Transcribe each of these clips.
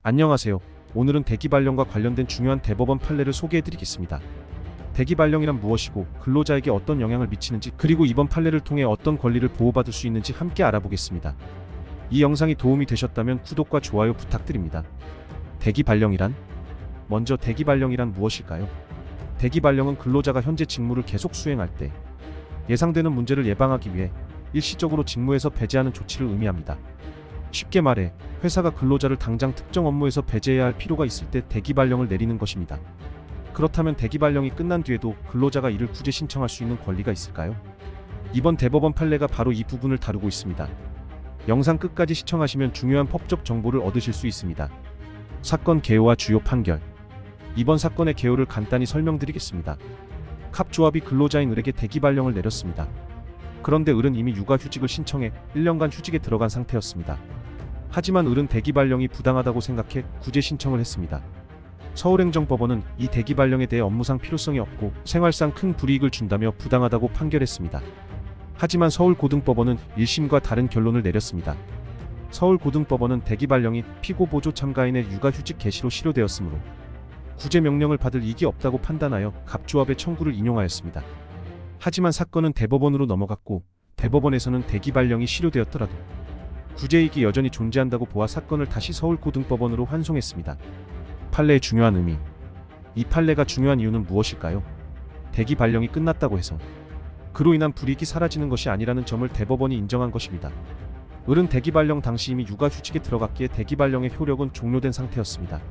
안녕하세요. 오늘은 대기발령과 관련된 중요한 대법원 판례를 소개해드리겠습니다. 대기발령이란 무엇이고 근로자에게 어떤 영향을 미치는지, 그리고 이번 판례를 통해 어떤 권리를 보호받을 수 있는지 함께 알아보겠습니다. 이 영상이 도움이 되셨다면 구독과 좋아요 부탁드립니다. 대기발령이란? 먼저 대기발령이란 무엇일까요? 대기발령은 근로자가 현재 직무를 계속 수행할 때 예상되는 문제를 예방하기 위해 일시적으로 직무에서 배제하는 조치를 의미합니다. 쉽게 말해 회사가 근로자를 당장 특정 업무에서 배제해야 할 필요가 있을 때 대기발령을 내리는 것입니다. 그렇다면 대기발령이 끝난 뒤에도 근로자가 이를 구제 신청할 수 있는 권리가 있을까요? 이번 대법원 판례가 바로 이 부분을 다루고 있습니다. 영상 끝까지 시청하시면 중요한 법적 정보를 얻으실 수 있습니다. 사건 개요와 주요 판결. 이번 사건의 개요를 간단히 설명드리겠습니다. 갑조합이 근로자인 을에게 대기발령을 내렸습니다. 그런데 을은 이미 육아휴직을 신청해 1년간 휴직에 들어간 상태였습니다. 하지만 을은 대기발령이 부당하다고 생각해 구제 신청을 했습니다. 서울행정법원은 이 대기발령에 대해 업무상 필요성이 없고 생활상 큰 불이익을 준다며 부당하다고 판결했습니다. 하지만 서울고등법원은 1심과 다른 결론을 내렸습니다. 서울고등법원은 대기발령이 피고보조 참가인의 육아휴직 개시로 실효되었으므로 구제 명령을 받을 이익이 없다고 판단하여 갑조합의 청구를 인용하였습니다. 하지만 사건은 대법원으로 넘어갔고 대법원에서는 대기발령이 실효되었더라도 구제이익이 여전히 존재한다고 보아 사건을 다시 서울고등법원으로 환송했습니다. 판례의 중요한 의미. 이 판례가 중요한 이유는 무엇일까요? 대기발령이 끝났다고 해서 그로 인한 불이익이 사라지는 것이 아니라는 점을 대법원이 인정한 것입니다. 을은 대기발령 당시 이미 육아휴직에 들어갔기에 대기발령의 효력은 종료된 상태였습니다.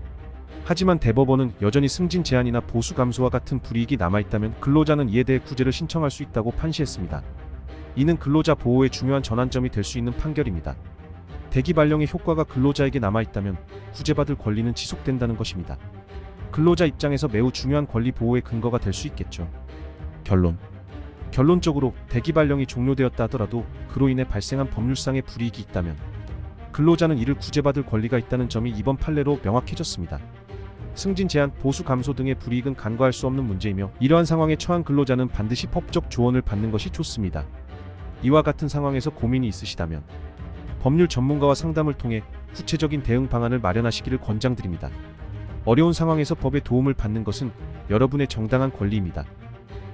하지만 대법원은 여전히 승진 제한이나 보수 감소와 같은 불이익이 남아있다면 근로자는 이에 대해 구제를 신청할 수 있다고 판시했습니다. 이는 근로자 보호의 중요한 전환점이 될 수 있는 판결입니다. 대기발령의 효과가 근로자에게 남아있다면 구제받을 권리는 지속된다는 것입니다. 근로자 입장에서 매우 중요한 권리 보호의 근거가 될 수 있겠죠. 결론. 결론적으로 대기발령이 종료되었다 하더라도 그로 인해 발생한 법률상의 불이익이 있다면 근로자는 이를 구제받을 권리가 있다는 점이 이번 판례로 명확해졌습니다. 승진 제한, 보수 감소 등의 불이익은 간과할 수 없는 문제이며 이러한 상황에 처한 근로자는 반드시 법적 조언을 받는 것이 좋습니다. 이와 같은 상황에서 고민이 있으시다면 법률 전문가와 상담을 통해 구체적인 대응 방안을 마련하시기를 권장드립니다. 어려운 상황에서 법의 도움을 받는 것은 여러분의 정당한 권리입니다.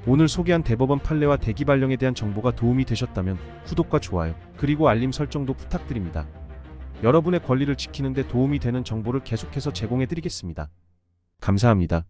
오늘 소개한 대법원 판례와 대기발령에 대한 정보가 도움이 되셨다면 구독과 좋아요, 그리고 알림 설정도 부탁드립니다. 여러분의 권리를 지키는 데 도움이 되는 정보를 계속해서 제공해드리겠습니다. 감사합니다.